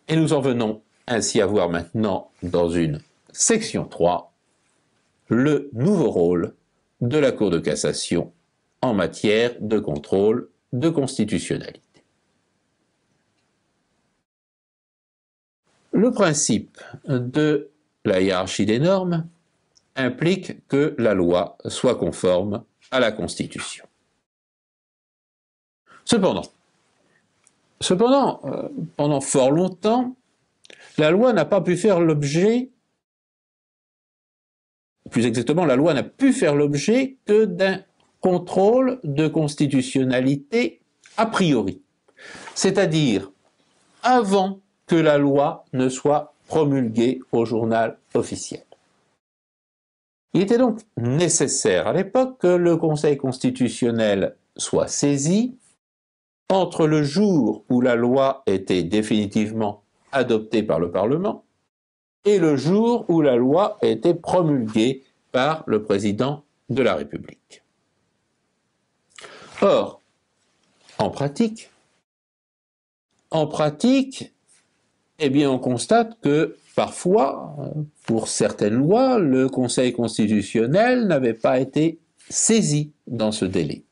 Et nous en venons ainsi à voir maintenant dans une section 3 le nouveau rôle de la Cour de cassation en matière de contrôle de constitutionnalité. Le principe de la hiérarchie des normes implique que la loi soit conforme à la Constitution. Cependant, pendant fort longtemps, la loi n'a pas pu faire l'objet, plus exactement, la loi n'a pu faire l'objet que d'un contrôle de constitutionnalité a priori, c'est-à-dire avant que la loi ne soit promulguée au journal officiel. Il était donc nécessaire à l'époque que le Conseil constitutionnel soit saisi entre le jour où la loi était définitivement adoptée par le Parlement et le jour où la loi était promulguée par le président de la République. Or, en pratique, eh bien, on constate que parfois, pour certaines lois, le Conseil constitutionnel n'avait pas été saisi dans ce délai.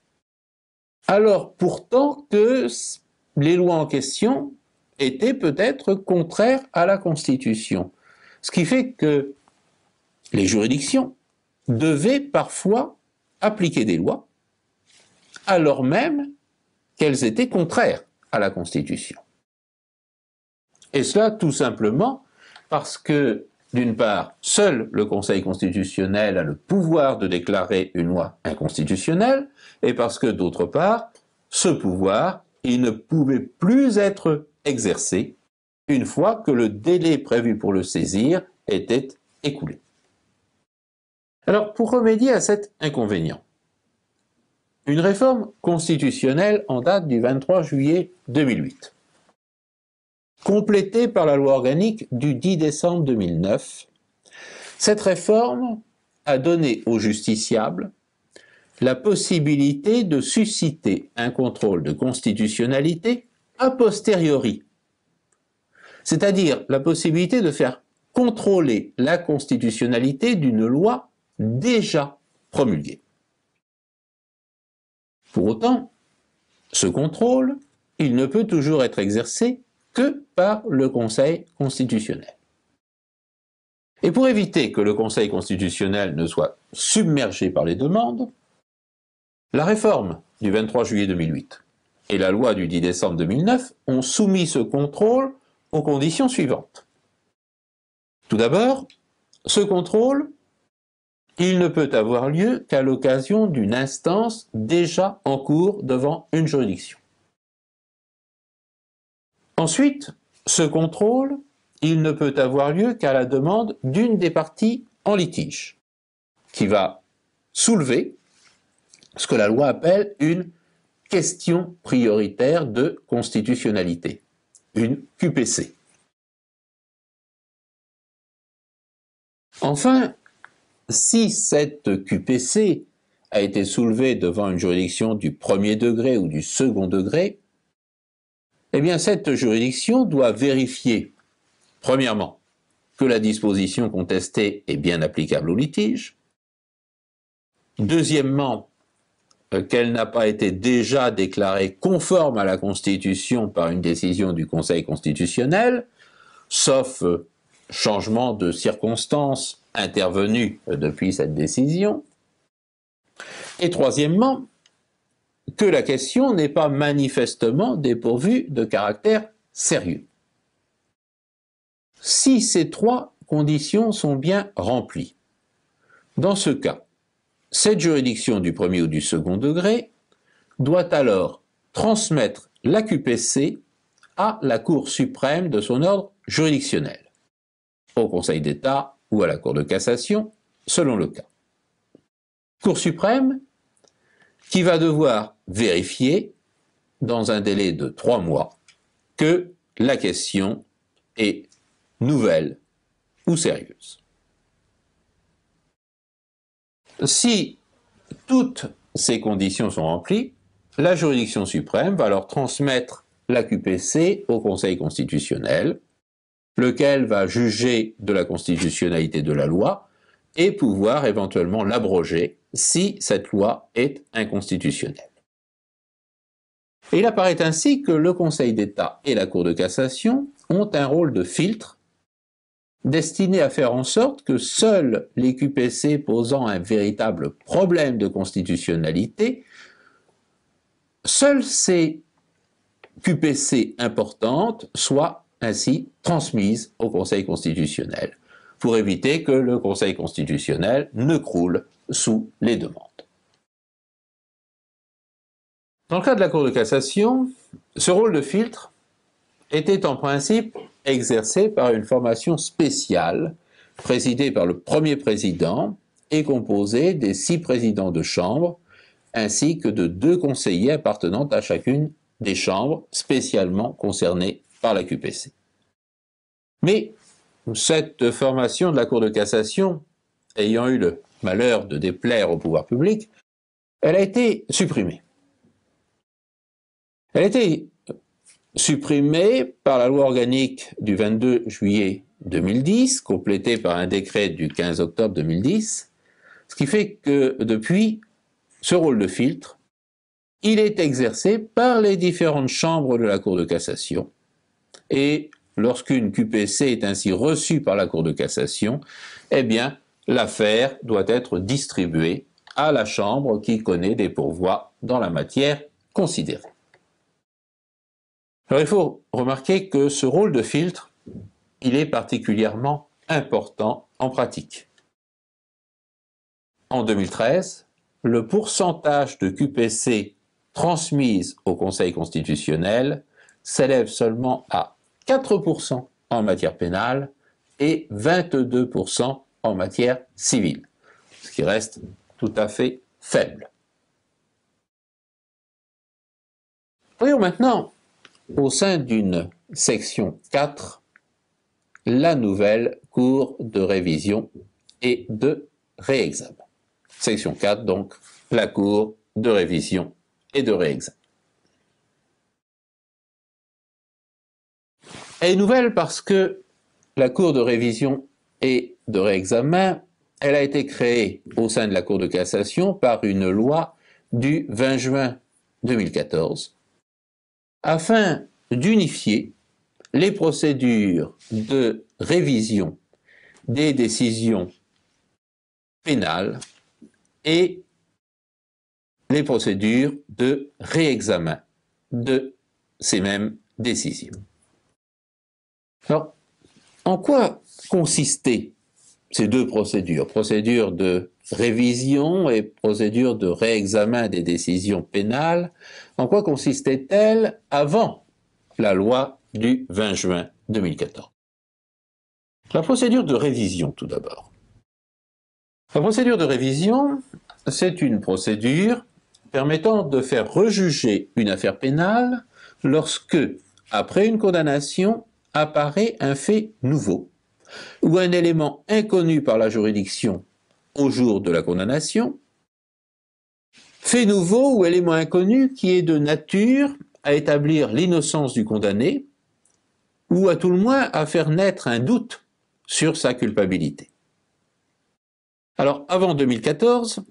Alors pourtant que les lois en question étaient peut-être contraires à la Constitution. Ce qui fait que les juridictions devaient parfois appliquer des lois alors même qu'elles étaient contraires à la Constitution. Et cela tout simplement parce que, d'une part, seul le Conseil constitutionnel a le pouvoir de déclarer une loi inconstitutionnelle, et parce que, d'autre part, ce pouvoir, il ne pouvait plus être exercé une fois que le délai prévu pour le saisir était écoulé. Alors, pour remédier à cet inconvénient, une réforme constitutionnelle en date du 23 juillet 2008, complétée par la loi organique du 10 décembre 2009, cette réforme a donné aux justiciables la possibilité de susciter un contrôle de constitutionnalité a posteriori, c'est-à-dire la possibilité de faire contrôler la constitutionnalité d'une loi déjà promulguée. Pour autant, ce contrôle, il ne peut toujours être exercé que par le Conseil constitutionnel. Et pour éviter que le Conseil constitutionnel ne soit submergé par les demandes, la réforme du 23 juillet 2008 et la loi du 10 décembre 2009 ont soumis ce contrôle aux conditions suivantes. Tout d'abord, ce contrôle, il ne peut avoir lieu qu'à l'occasion d'une instance déjà en cours devant une juridiction. Ensuite, ce contrôle, il ne peut avoir lieu qu'à la demande d'une des parties en litige, qui va soulever ce que la loi appelle une question prioritaire de constitutionnalité, une QPC. Enfin, si cette QPC a été soulevée devant une juridiction du premier degré ou du second degré, eh bien cette juridiction doit vérifier, premièrement, que la disposition contestée est bien applicable au litige, deuxièmement, qu'elle n'a pas été déjà déclarée conforme à la Constitution par une décision du Conseil constitutionnel, sauf changement de circonstances intervenues depuis cette décision, et troisièmement, que la question n'est pas manifestement dépourvue de caractère sérieux. Si ces trois conditions sont bien remplies, dans ce cas, cette juridiction du premier ou du second degré doit alors transmettre la QPC à la Cour suprême de son ordre juridictionnel, au Conseil d'État ou à la Cour de cassation, selon le cas. Cour suprême qui va devoir vérifier, dans un délai de 3 mois, que la question est nouvelle ou sérieuse. Si toutes ces conditions sont remplies, la juridiction suprême va alors transmettre la QPC au Conseil constitutionnel, lequel va juger de la constitutionnalité de la loi et pouvoir éventuellement l'abroger si cette loi est inconstitutionnelle. Et il apparaît ainsi que le Conseil d'État et la Cour de cassation ont un rôle de filtre destiné à faire en sorte que seuls les QPC posant un véritable problème de constitutionnalité, seules ces QPC importantes soient ainsi transmises au Conseil constitutionnel, pour éviter que le Conseil constitutionnel ne croule sous les demandes. Dans le cas de la Cour de cassation, ce rôle de filtre était en principe exercé par une formation spéciale présidée par le premier président et composée des 6 présidents de chambre ainsi que de 2 conseillers appartenant à chacune des chambres spécialement concernées par la QPC. Mais cette formation de la Cour de cassation, ayant eu le malheur de déplaire au pouvoir public, elle a été supprimée. Elle a été supprimée par la loi organique du 22 juillet 2010, complétée par un décret du 15 octobre 2010, ce qui fait que depuis, ce rôle de filtre, il est exercé par les différentes chambres de la Cour de cassation. Et lorsqu'une QPC est ainsi reçue par la Cour de cassation, eh bien, l'affaire doit être distribuée à la chambre qui connaît des pourvois dans la matière considérée. Alors il faut remarquer que ce rôle de filtre, il est particulièrement important en pratique. En 2013, le pourcentage de QPC transmises au Conseil constitutionnel s'élève seulement à 4% en matière pénale et 22% en matière civile, ce qui reste tout à fait faible. Voyons maintenant, au sein d'une section 4, la nouvelle Cour de révision et de réexamen. Section 4, donc, la Cour de révision et de réexamen. Elle est nouvelle parce que la Cour de révision et de réexamen, elle a été créée au sein de la Cour de cassation par une loi du 20 juin 2014 afin d'unifier les procédures de révision des décisions pénales et les procédures de réexamen de ces mêmes décisions. Alors, en quoi consistaient ces 2 procédures, procédure de révision et procédure de réexamen des décisions pénales, en quoi consistaient-elles avant la loi du 20 juin 2014? La procédure de révision, tout d'abord. La procédure de révision, c'est une procédure permettant de faire rejuger une affaire pénale lorsque, après une condamnation, apparaît un fait nouveau ou un élément inconnu par la juridiction au jour de la condamnation, fait nouveau ou élément inconnu qui est de nature à établir l'innocence du condamné ou à tout le moins à faire naître un doute sur sa culpabilité. Alors, avant 2014,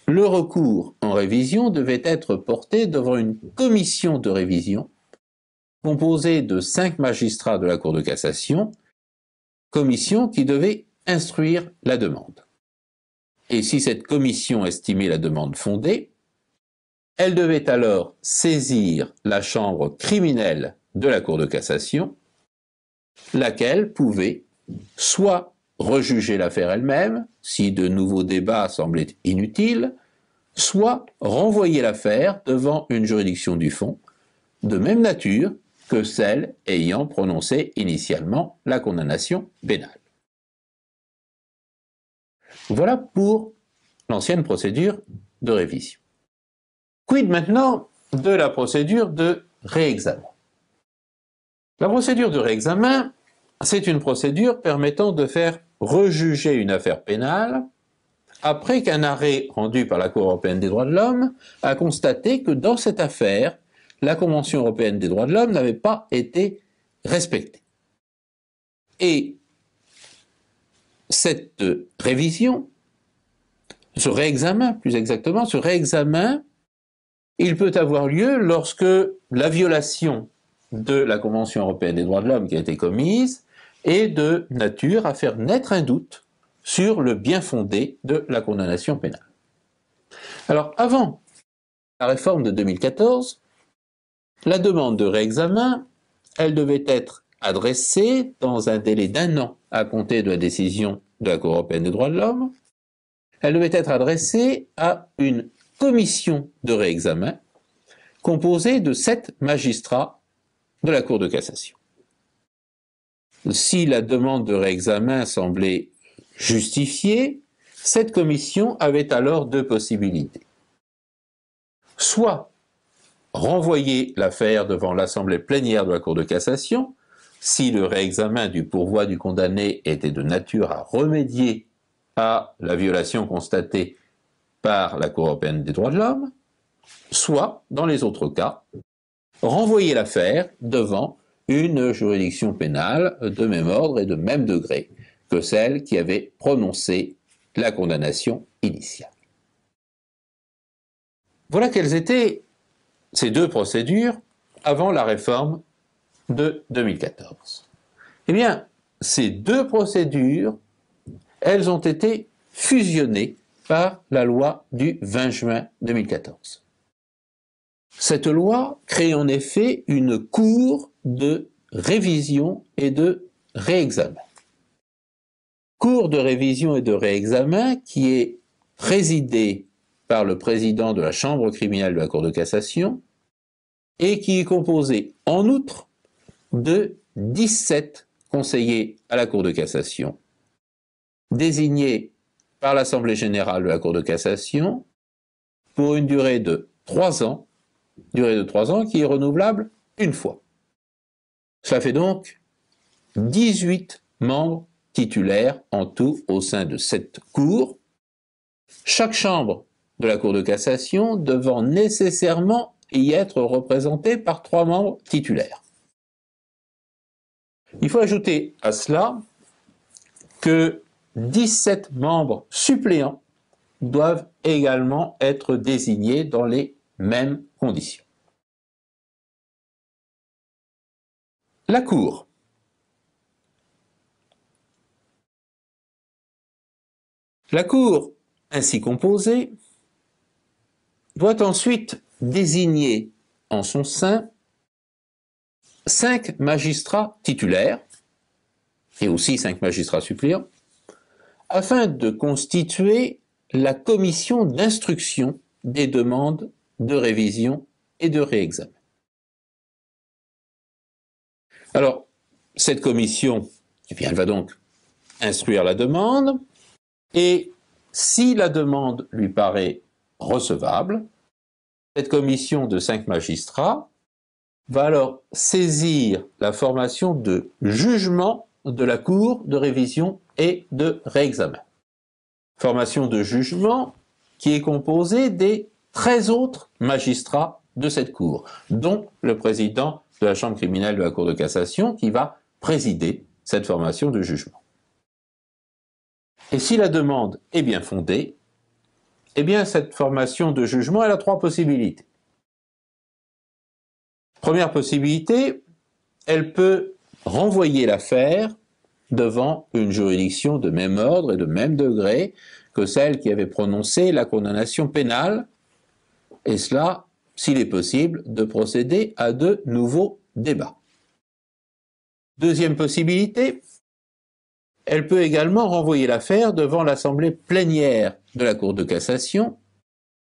le recours en révision devait être porté devant une commission de révision composée de 5 magistrats de la Cour de cassation, commission qui devait instruire la demande. Et si cette commission estimait la demande fondée, elle devait alors saisir la chambre criminelle de la Cour de cassation, laquelle pouvait soit rejuger l'affaire elle-même, si de nouveaux débats semblaient inutiles, soit renvoyer l'affaire devant une juridiction du fond, de même nature que celle ayant prononcé initialement la condamnation pénale. Voilà pour l'ancienne procédure de révision. Quid maintenant de la procédure de réexamen? La procédure de réexamen, c'est une procédure permettant de faire rejuger une affaire pénale après qu'un arrêt rendu par la Cour européenne des droits de l'homme a constaté que dans cette affaire, la Convention européenne des droits de l'homme n'avait pas été respectée. Et cette révision, ce réexamen plus exactement, ce réexamen, il peut avoir lieu lorsque la violation de la Convention européenne des droits de l'homme qui a été commise est de nature à faire naître un doute sur le bien fondé de la condamnation pénale. Alors, avant la réforme de 2014, la demande de réexamen, elle devait être adressée dans un délai d'1 an à compter de la décision de la Cour européenne des droits de l'homme. Elle devait être adressée à une commission de réexamen composée de 7 magistrats de la Cour de cassation. Si la demande de réexamen semblait justifiée, cette commission avait alors 2 possibilités. Soit renvoyer l'affaire devant l'assemblée plénière de la Cour de cassation, si le réexamen du pourvoi du condamné était de nature à remédier à la violation constatée par la Cour européenne des droits de l'homme, soit, dans les autres cas, renvoyer l'affaire devant une juridiction pénale de même ordre et de même degré que celle qui avait prononcé la condamnation initiale. Voilà quelles étaient ces 2 procédures avant la réforme de 2014. Eh bien, ces 2 procédures, elles ont été fusionnées par la loi du 20 juin 2014. Cette loi crée en effet une cour de révision et de réexamen. Cour de révision et de réexamen qui est présidée par le président de la chambre criminelle de la Cour de cassation et qui est composée en outre de 17 conseillers à la Cour de cassation, désignés par l'Assemblée générale de la Cour de cassation pour une durée de 3 ans, qui est renouvelable une fois. Cela fait donc 18 membres titulaires en tout au sein de cette Cour, chaque chambre de la Cour de cassation devant nécessairement y être représentée par 3 membres titulaires. Il faut ajouter à cela que 17 membres suppléants doivent également être désignés dans les mêmes conditions. La Cour. La Cour, ainsi composée, doit ensuite désigner en son sein 5 magistrats titulaires et aussi 5 magistrats suppléants afin de constituer la commission d'instruction des demandes de révision et de réexamen. Alors, cette commission, elle va donc instruire la demande et si la demande lui paraît recevable, cette commission de 5 magistrats va alors saisir la formation de jugement de la Cour de révision et de réexamen. Formation de jugement qui est composée des 13 autres magistrats de cette Cour, dont le président de la chambre criminelle de la Cour de cassation qui va présider cette formation de jugement. Et si la demande est bien fondée, eh bien cette formation de jugement, elle a 3 possibilités. Première possibilité, elle peut renvoyer l'affaire devant une juridiction de même ordre et de même degré que celle qui avait prononcé la condamnation pénale, et cela, s'il est possible, de procéder à de nouveaux débats. Deuxième possibilité, elle peut également renvoyer l'affaire devant l'assemblée plénière de la Cour de cassation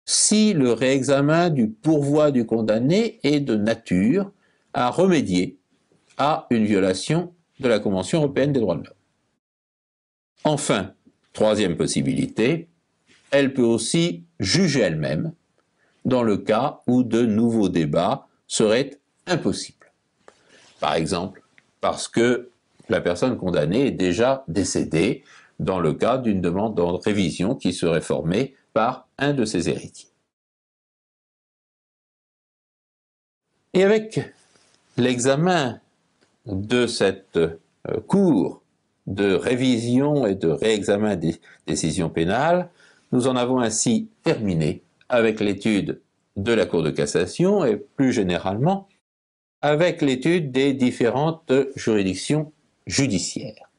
si le réexamen du pourvoi du condamné est de nature à remédier à une violation de la Convention européenne des droits de l'homme. Enfin, troisième possibilité, elle peut aussi juger elle-même dans le cas où de nouveaux débats seraient impossibles. Par exemple, parce que la personne condamnée est déjà décédée dans le cas d'une demande de révision qui serait formée par un de ses héritiers. Et avec l'examen de cette cours de révision et de réexamen des décisions pénales, nous en avons ainsi terminé avec l'étude de la Cour de cassation et plus généralement avec l'étude des différentes juridictions judiciaires.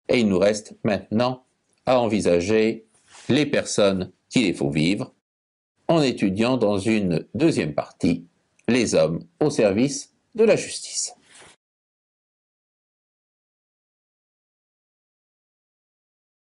Et il nous reste maintenant à envisager les personnes qui les font vivre en étudiant dans une deuxième partie les hommes au service de la justice.